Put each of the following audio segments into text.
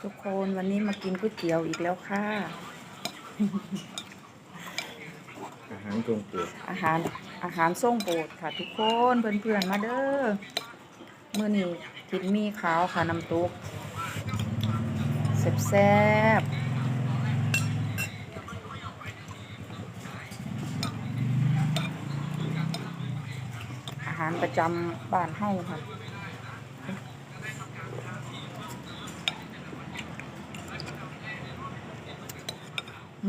ทุกคนวันนี้มากินก๋วยเตี๋ยวอีกแล้วค่ะ อาหารทรงโปรดอาหารส่งโปรดค่ะทุกคนเพื่อนๆมาเด้อมื้อนี้กินมีขาวค่ะน้ำตกแซ่บๆอาหารประจำบ้านเฮาค่ะอ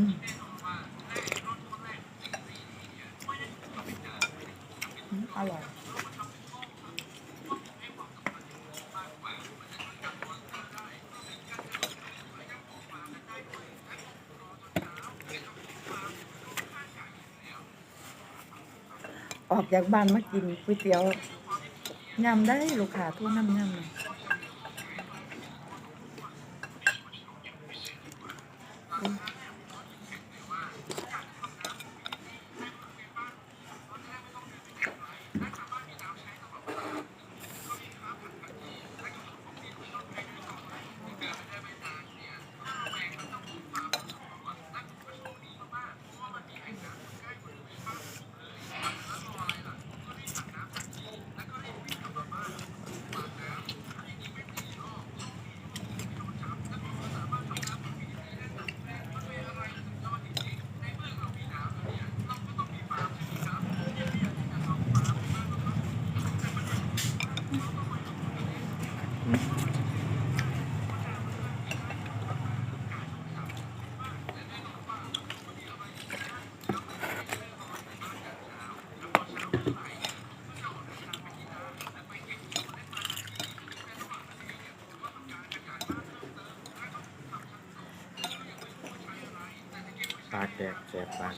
ร่อยออกจากบ้านมากินก๋วยเตี๋ยวยำได้ลูกค้าทั่วน้ำยำเลยปากแตกแสบปาก